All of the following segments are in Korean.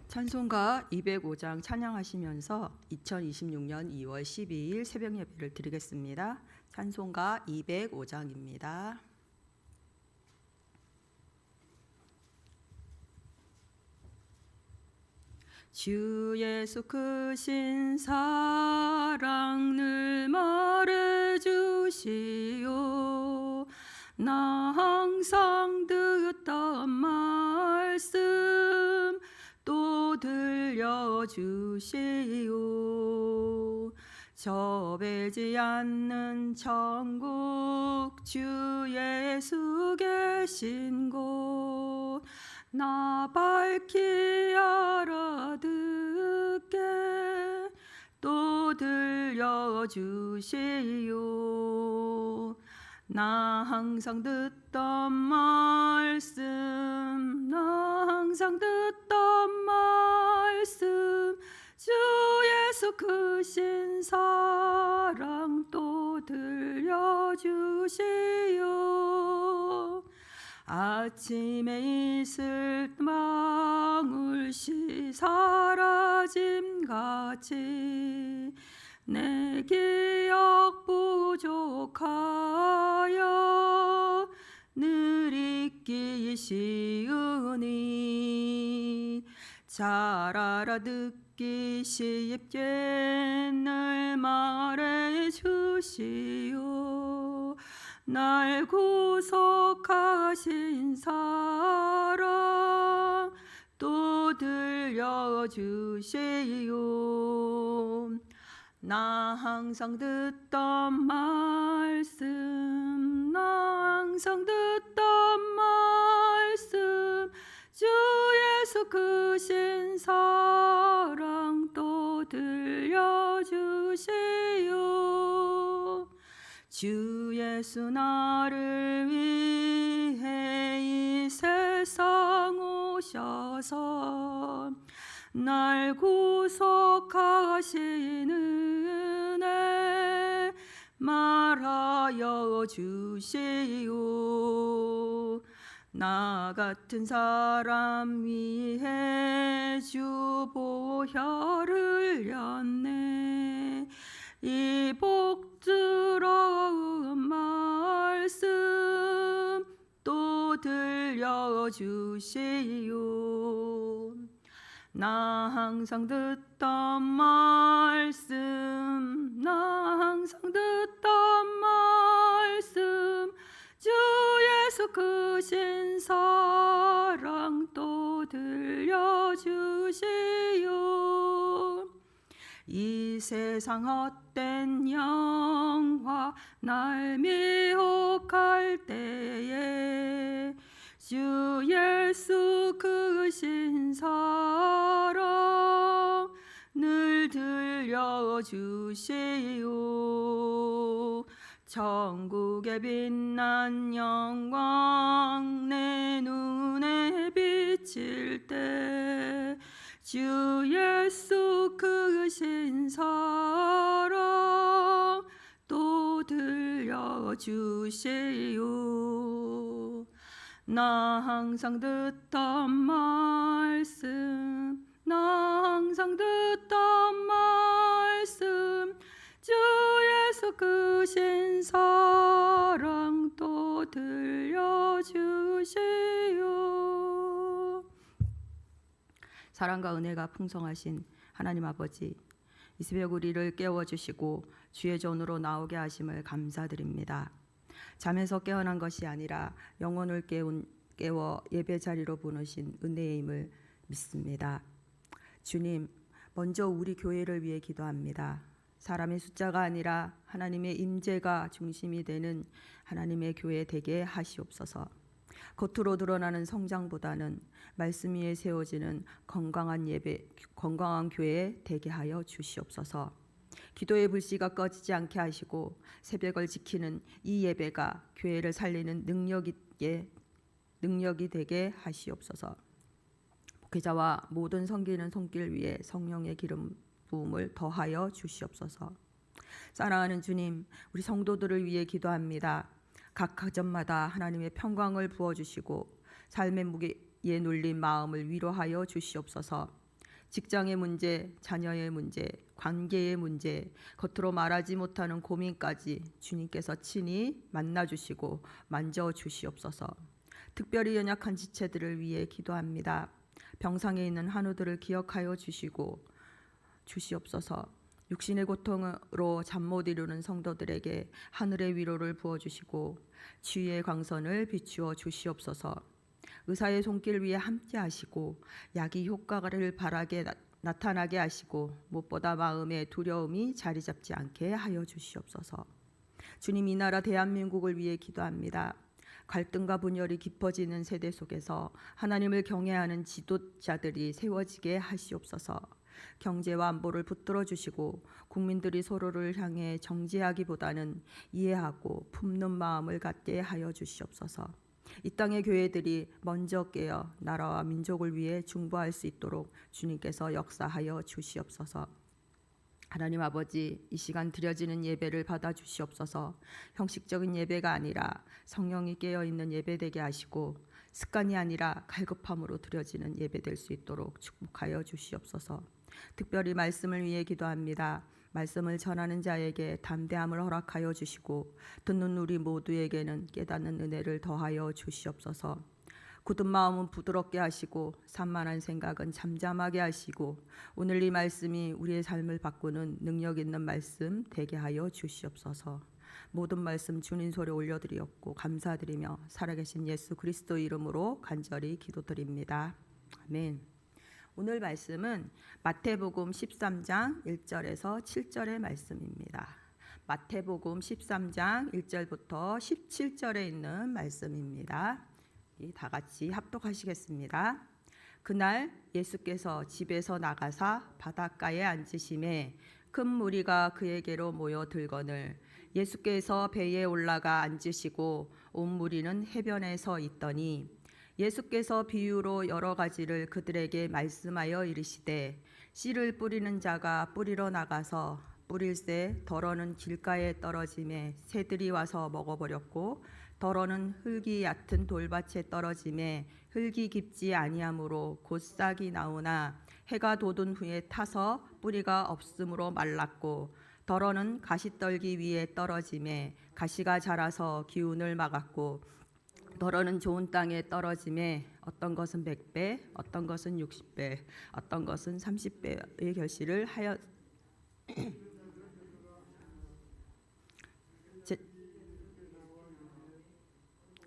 찬송가 205장 찬양하시면서 2026년 2월 12일 새벽 예배를 드리겠습니다. 찬송가 205장입니다. 주 예수 크신 사랑 늘 말해주시오. 나 항상 듣던 말씀 또 들려주시오. 접애지 않는 천국 주 예수 계신 곳 나 밝히 알아듣게 또 들려주시오. 나 항상 듣던 말씀 나 항상 듣던 말씀 주 예수 크신 사랑 또 들려주시오. 아침에 있을 방울씨 사라짐같이 내 기억 부족하여 늘 잊기 쉬우니 잘 알아듣기 쉽게 늘 말해주시오. 날 구속하신 사랑 또 들려주시오. 나 항상 듣던 말씀 나 항상 듣던 말씀 주 예수 크신 사랑 또 들려주시오. 주 예수 나를 위해 이 세상 오셔서 날 구속하신 은혜 말하여 주시오. 나 같은 사람 위해 주 보혈을 흘렸네. 이 복스러운 말씀 또 들려주시오. 나 항상 듣던 말씀 나 항상 듣던 말씀 주 예수 크신 사랑 또 들려주시오. 이 세상 헛된 영화 날 미혹할 때에 주 예수 크신 사랑 늘 들려주시오. 천국의 빛난 영광 내 눈에 비칠 때 주 예수 크신 사랑 또 들려주시오. 나 항상 듣던 말씀 나 항상 듣던 말씀 주 예수 크신 사랑 또 들려주시오. 사랑과 은혜가 풍성하신 하나님 아버지, 이 새벽 우리를 깨워주시고 주의 전으로 나오게 하심을 감사드립니다. 잠에서 깨어난 것이 아니라 영혼을 깨워 예배 자리로 부르신 은혜의 힘을 믿습니다. 주님, 먼저 우리 교회를 위해 기도합니다. 사람의 숫자가 아니라 하나님의 임재가 중심이 되는 하나님의 교회 되게 하시옵소서. 겉으로 드러나는 성장보다는 말씀 위에 세워지는 건강한 교회 되게 하여 주시옵소서. 기도의 불씨가 꺼지지 않게 하시고 새벽을 지키는 이 예배가 교회를 살리는 능력이 되게 하시옵소서. 목회자와 모든 섬기는 손길 위에 성령의 기름 부음을 더하여 주시옵소서. 사랑하는 주님, 우리 성도들을 위해 기도합니다. 각 가정마다 하나님의 평강을 부어주시고 삶의 무게에 눌린 마음을 위로하여 주시옵소서. 직장의 문제, 자녀의 문제, 관계의 문제, 겉으로 말하지 못하는 고민까지 주님께서 친히 만나주시고 만져주시옵소서. 특별히 연약한 지체들을 위해 기도합니다. 병상에 있는 한우들을 기억하여 주시고 주시옵소서. 육신의 고통으로 잠 못 이루는 성도들에게 하늘의 위로를 부어주시고 주의 광선을 비추어 주시옵소서. 의사의 손길 위에 함께 하시고 약이 효과를 바라게 나타나게 하시고 무엇보다 마음에 두려움이 자리 잡지 않게 하여 주시옵소서. 주님, 이 나라 대한민국을 위해 기도합니다. 갈등과 분열이 깊어지는 세대 속에서 하나님을 경외하는 지도자들이 세워지게 하시옵소서. 경제와 안보를 붙들어 주시고 국민들이 서로를 향해 정죄하기보다는 이해하고 품는 마음을 갖게 하여 주시옵소서. 이 땅의 교회들이 먼저 깨어 나라와 민족을 위해 중보할 수 있도록 주님께서 역사하여 주시옵소서. 하나님 아버지, 이 시간 드려지는 예배를 받아 주시옵소서. 형식적인 예배가 아니라 성령이 깨어있는 예배되게 하시고 습관이 아니라 갈급함으로 드려지는 예배될 수 있도록 축복하여 주시옵소서. 특별히 말씀을 위해 기도합니다. 말씀을 전하는 자에게 담대함을 허락하여 주시고 듣는 우리 모두에게는 깨닫는 은혜를 더하여 주시옵소서. 굳은 마음은 부드럽게 하시고 산만한 생각은 잠잠하게 하시고 오늘 이 말씀이 우리의 삶을 바꾸는 능력 있는 말씀 되게 하여 주시옵소서. 모든 말씀 주님 소리 올려드리옵고 감사드리며 살아계신 예수 그리스도 이름으로 간절히 기도드립니다. 아멘. 오늘 말씀은 마태복음 13장 1절에서 7절의 말씀입니다. 마태복음 13장 1절부터 17절에 있는 말씀입니다. 다 같이 합독하시겠습니다. 그날 예수께서 집에서 나가사 바닷가에 앉으심에 큰 무리가 그에게로 모여들거늘 예수께서 배에 올라가 앉으시고 온 무리는 해변에 서 있더니 예수께서 비유로 여러 가지를 그들에게 말씀하여 이르시되 씨를 뿌리는 자가 뿌리러 나가서 뿌릴새 덜어는 길가에 떨어짐에 새들이 와서 먹어버렸고 덜어는 흙이 얕은 돌밭에 떨어짐에 흙이 깊지 아니하므로 곧 싹이 나오나 해가 돋은 후에 타서 뿌리가 없으므로 말랐고 덜어는 가시떨기 위에 떨어짐에 가시가 자라서 기운을 막았고 덜어는 좋은 땅에 떨어짐에 어떤 것은 100배, 어떤 것은 60배, 어떤 것은 30배의 결실을 하여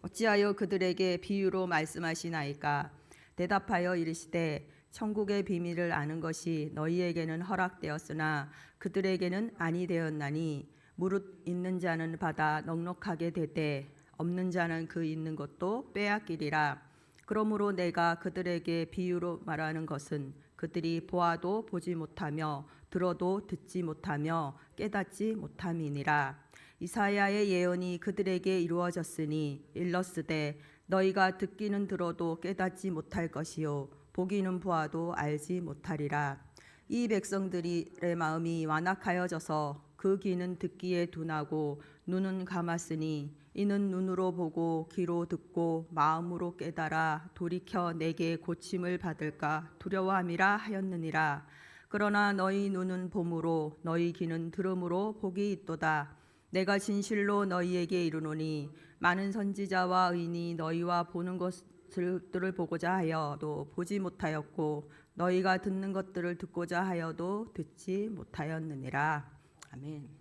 어찌하여 그들에게 비유로 말씀하시나이까? 대답하여 이르시되 천국의 비밀을 아는 것이 너희에게는 허락되었으나 그들에게는 아니 되었나니 무릇 있는 자는 받아 넉넉하게 되되 없는 자는 그 있는 것도 빼앗기리라. 그러므로 내가 그들에게 비유로 말하는 것은 그들이 보아도 보지 못하며 들어도 듣지 못하며 깨닫지 못함이니라. 이사야의 예언이 그들에게 이루어졌으니 일렀으되 너희가 듣기는 들어도 깨닫지 못할 것이요 보기는 보아도 알지 못하리라. 이 백성들의 마음이 완악하여져서 그 귀는 듣기에 둔하고 눈은 감았으니 이는 눈으로 보고 귀로 듣고 마음으로 깨달아 돌이켜 내게 고침을 받을까 두려워함이라 하였느니라. 그러나 너희 눈은 봄으로 너희 귀는 들음으로 복이 있도다. 내가 진실로 너희에게 이르노니 많은 선지자와 의인이 너희와 보는 것들을 보고자 하여도 보지 못하였고 너희가 듣는 것들을 듣고자 하여도 듣지 못하였느니라. 아멘.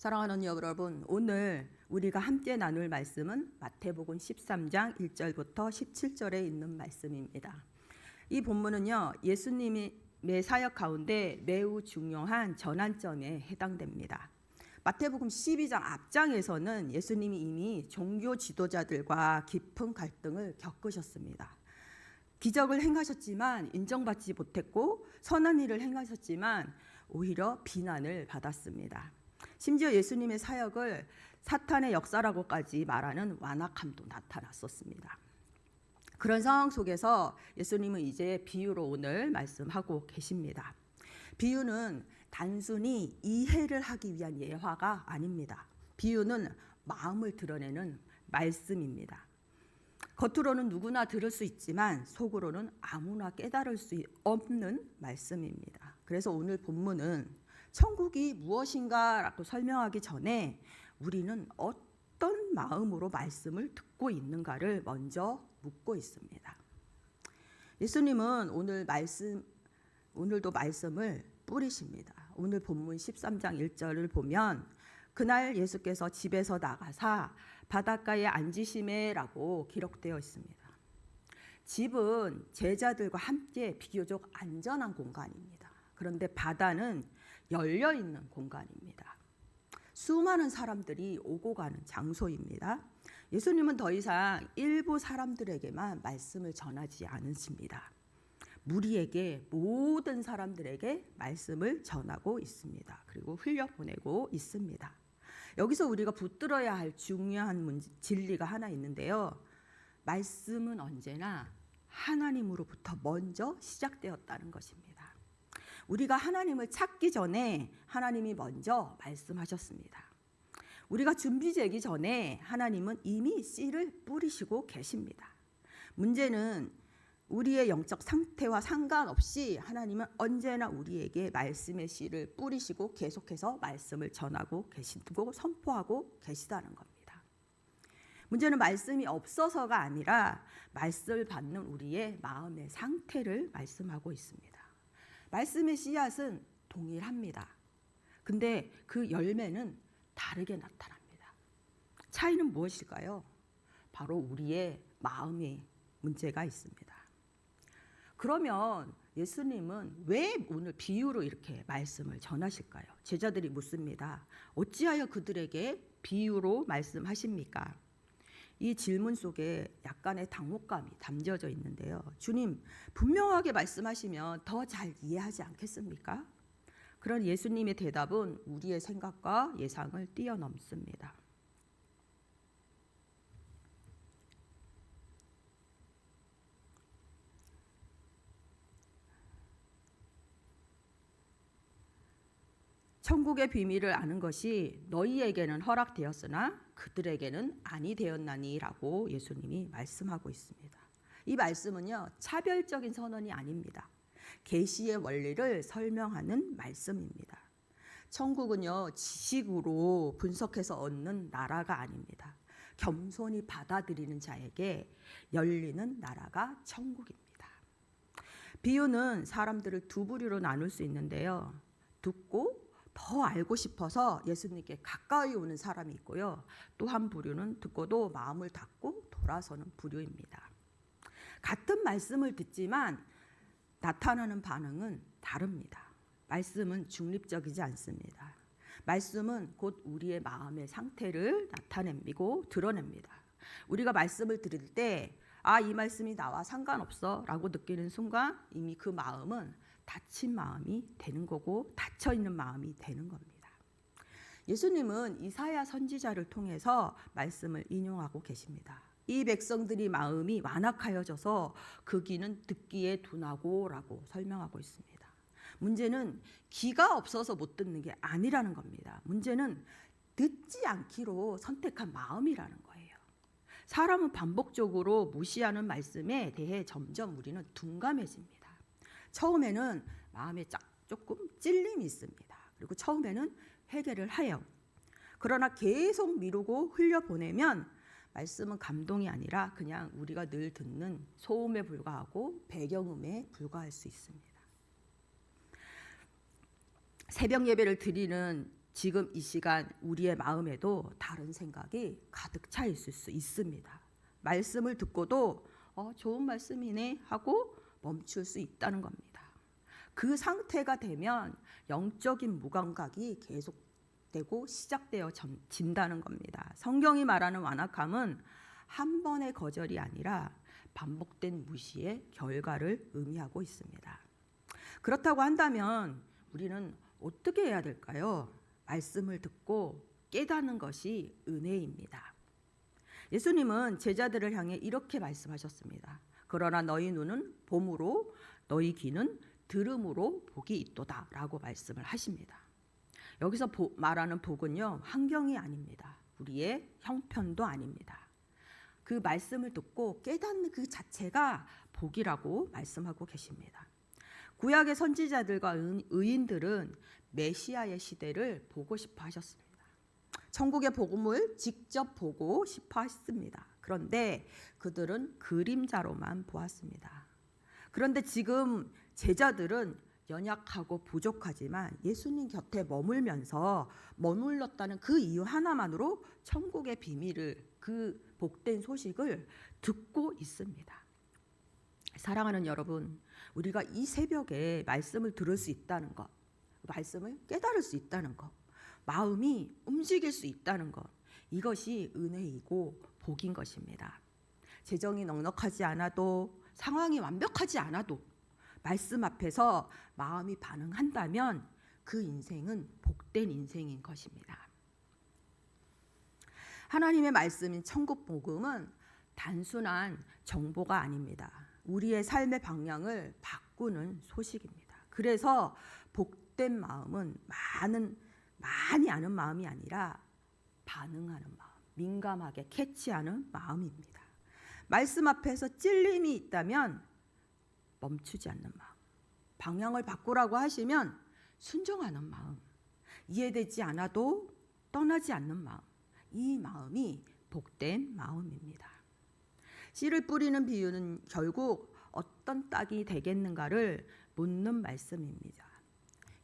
사랑하는 여러분, 오늘 우리가 함께 나눌 말씀은 마태복음 13장 1절부터 17절에 있는 말씀입니다. 이 본문은요, 예수님의 사역 가운데 매우 중요한 전환점에 해당됩니다. 마태복음 12장 앞장에서는 예수님이 이미 종교 지도자들과 깊은 갈등을 겪으셨습니다. 기적을 행하셨지만 인정받지 못했고 선한 일을 행하셨지만 오히려 비난을 받았습니다. 심지어 예수님의 사역을 사탄의 역사라고까지 말하는 완악함도 나타났었습니다. 그런 상황 속에서 예수님은 이제 비유로 오늘 말씀하고 계십니다. 비유는 단순히 이해를 하기 위한 예화가 아닙니다. 비유는 마음을 드러내는 말씀입니다. 겉으로는 누구나 들을 수 있지만 속으로는 아무나 깨달을 수 없는 말씀입니다. 그래서 오늘 본문은 천국이 무엇인가라고 설명하기 전에 우리는 어떤 마음으로 말씀을 듣고 있는가를 먼저 묻고 있습니다. 예수님은 오늘도 말씀을 뿌리십니다. 오늘 본문 13장 1절을 보면 그날 예수께서 집에서 나가사 바닷가에 앉으시매라고 기록되어 있습니다. 집은 제자들과 함께 비교적 안전한 공간입니다. 그런데 바다는 열려있는 공간입니다. 수많은 사람들이 오고 가는 장소입니다. 예수님은 더 이상 일부 사람들에게만 말씀을 전하지 않으십니다. 무리에게, 모든 사람들에게 말씀을 전하고 있습니다. 그리고 흘려보내고 있습니다. 여기서 우리가 붙들어야 할 중요한 진리가 하나 있는데요. 말씀은 언제나 하나님으로부터 먼저 시작되었다는 것입니다. 우리가 하나님을 찾기 전에 하나님이 먼저 말씀하셨습니다. 우리가 준비되기 전에 하나님은 이미 씨를 뿌리시고 계십니다. 문제는 우리의 영적 상태와 상관없이 하나님은 언제나 우리에게 말씀의 씨를 뿌리시고 계속해서 말씀을 전하고 계시고 선포하고 계시다는 겁니다. 문제는 말씀이 없어서가 아니라 말씀을 받는 우리의 마음의 상태를 말씀하고 있습니다. 말씀의 씨앗은 동일합니다. 근데 그 열매는 다르게 나타납니다. 차이는 무엇일까요? 바로 우리의 마음에 문제가 있습니다. 그러면 예수님은 왜 오늘 비유로 이렇게 말씀을 전하실까요? 제자들이 묻습니다. 어찌하여 그들에게 비유로 말씀하십니까? 이 질문 속에 약간의 당혹감이 담겨져 있는데요. 주님, 분명하게 말씀하시면 더 잘 이해하지 않겠습니까? 그런 예수님의 대답은 우리의 생각과 예상을 뛰어넘습니다. 천국의 비밀을 아는 것이 너희에게는 허락되었으나 그들에게는 아니 되었나니라고 예수님이 말씀하고 있습니다. 이 말씀은요, 차별적인 선언이 아닙니다. 계시의 원리를 설명하는 말씀입니다. 천국은요, 지식으로 분석해서 얻는 나라가 아닙니다. 겸손히 받아들이는 자에게 열리는 나라가 천국입니다. 비유는 사람들을 두 부류로 나눌 수 있는데요. 듣고 더 알고 싶어서 예수님께 가까이 오는 사람이 있고요. 또 한 부류는 듣고도 마음을 닫고 돌아서는 부류입니다. 같은 말씀을 듣지만 나타나는 반응은 다릅니다. 말씀은 중립적이지 않습니다. 말씀은 곧 우리의 마음의 상태를 나타내고 드러냅니다. 우리가 말씀을 들을 때 이 말씀이 나와 상관없어 라고 느끼는 순간 이미 그 마음은 닫힌 마음이 되는 거고 닫혀있는 마음이 되는 겁니다. 예수님은 이사야 선지자를 통해서 말씀을 인용하고 계십니다. 이 백성들이 마음이 완악하여져서 그 귀는 듣기에 둔하고 라고 설명하고 있습니다. 문제는 귀가 없어서 못 듣는 게 아니라는 겁니다. 문제는 듣지 않기로 선택한 마음이라는 거예요. 사람은 반복적으로 무시하는 말씀에 대해 점점 우리는 둔감해집니다. 처음에는 마음에 조금 찔림이 있습니다. 그리고 처음에는 회개를 해요. 그러나 계속 미루고 흘려보내면 말씀은 감동이 아니라 그냥 우리가 늘 듣는 소음에 불과하고 배경음에 불과할 수 있습니다. 새벽 예배를 드리는 지금 이 시간 우리의 마음에도 다른 생각이 가득 차 있을 수 있습니다. 말씀을 듣고도 좋은 말씀이네 하고 멈출 수 있다는 겁니다. 그 상태가 되면 영적인 무감각이 계속되고 시작되어진다는 겁니다. 성경이 말하는 완악함은 한 번의 거절이 아니라 반복된 무시의 결과를 의미하고 있습니다. 그렇다고 한다면 우리는 어떻게 해야 될까요? 말씀을 듣고 깨닫는 것이 은혜입니다. 예수님은 제자들을 향해 이렇게 말씀하셨습니다. 그러나 너희 눈은 봄으로 너희 귀는 들음으로 복이 있도다 라고 말씀을 하십니다. 여기서 말하는 복은요, 환경이 아닙니다. 우리의 형편도 아닙니다. 그 말씀을 듣고 깨닫는 그 자체가 복이라고 말씀하고 계십니다. 구약의 선지자들과 의인들은 메시아의 시대를 보고 싶어 하셨습니다. 천국의 복음을 직접 보고 싶어 했습니다. 그런데 그들은 그림자로만 보았습니다. 그런데 지금 제자들은 연약하고 부족하지만 예수님 곁에 머물렀다는 그 이유 하나만으로 천국의 비밀을, 그 복된 소식을 듣고 있습니다. 사랑하는 여러분, 우리가 이 새벽에 말씀을 들을 수 있다는 것, 말씀을 깨달을 수 있다는 것, 마음이 움직일 수 있다는 것, 이것이 은혜이고 복인 것입니다. 재정이 넉넉하지 않아도, 상황이 완벽하지 않아도 말씀 앞에서 마음이 반응한다면 그 인생은 복된 인생인 것입니다. 하나님의 말씀인 천국 복음은 단순한 정보가 아닙니다. 우리의 삶의 방향을 바꾸는 소식입니다. 그래서 복된 마음은 많이 아는 마음이 아니라 반응하는 마음, 민감하게 캐치하는 마음입니다. 말씀 앞에서 찔림이 있다면 멈추지 않는 마음, 방향을 바꾸라고 하시면 순종하는 마음, 이해되지 않아도 떠나지 않는 마음, 이 마음이 복된 마음입니다. 씨를 뿌리는 비유는 결국 어떤 땅이 되겠는가를 묻는 말씀입니다.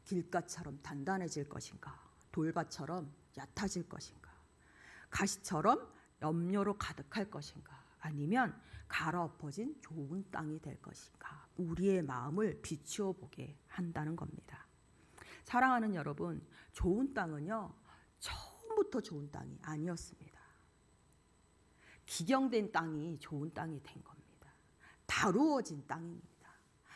길가처럼 단단해질 것인가, 돌밭처럼 얕아질 것인가, 가시처럼 염료로 가득할 것인가, 아니면 갈아엎어진 좋은 땅이 될 것인가, 우리의 마음을 비추어 보게 한다는 겁니다. 사랑하는 여러분, 좋은 땅은요, 처음부터 좋은 땅이 아니었습니다. 기경된 땅이 좋은 땅이 된 겁니다. 다루어진 땅입니다.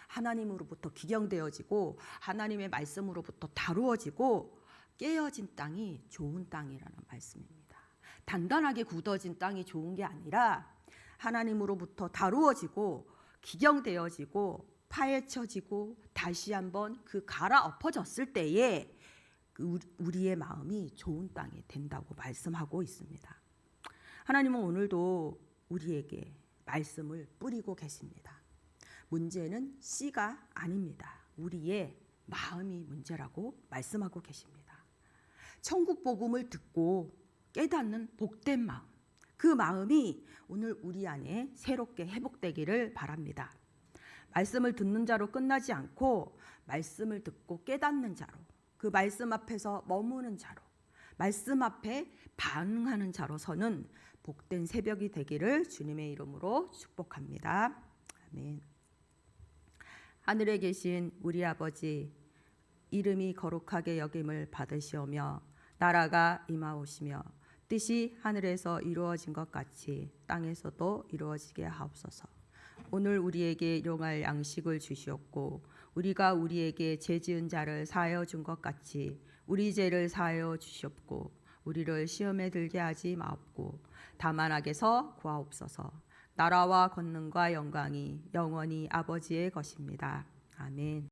하나님으로부터 기경되어지고 하나님의 말씀으로부터 다루어지고 깨어진 땅이 좋은 땅이라는 말씀입니다. 단단하게 굳어진 땅이 좋은 게 아니라 하나님으로부터 다루어지고 기경되어지고 파헤쳐지고 다시 한번 그 갈아엎어졌을 때에 우리의 마음이 좋은 땅이 된다고 말씀하고 있습니다. 하나님은 오늘도 우리에게 말씀을 뿌리고 계십니다. 문제는 씨가 아닙니다. 우리의 마음이 문제라고 말씀하고 계십니다. 천국 복음을 듣고 깨닫는 복된 마음, 그 마음이 오늘 우리 안에 새롭게 회복되기를 바랍니다. 말씀을 듣는 자로 끝나지 않고 말씀을 듣고 깨닫는 자로, 그 말씀 앞에서 머무는 자로, 말씀 앞에 반응하는 자로서는 복된 새벽이 되기를 주님의 이름으로 축복합니다. 아멘. 하늘에 계신 우리 아버지, 이름이 거룩하게 여김을 받으시오며 나라가 임하오시며 뜻이 하늘에서 이루어진 것 같이 땅에서도 이루어지게 하옵소서. 오늘 우리에게 일용할 양식을 주시옵고 우리가 우리에게 죄 지은 자를 사하여 준 것 같이 우리 죄를 사하여 주시옵고 우리를 시험에 들게 하지 마옵고 다만 악에서 구하옵소서. 나라와 권능과 영광이 영원히 아버지의 것입니다. 아멘.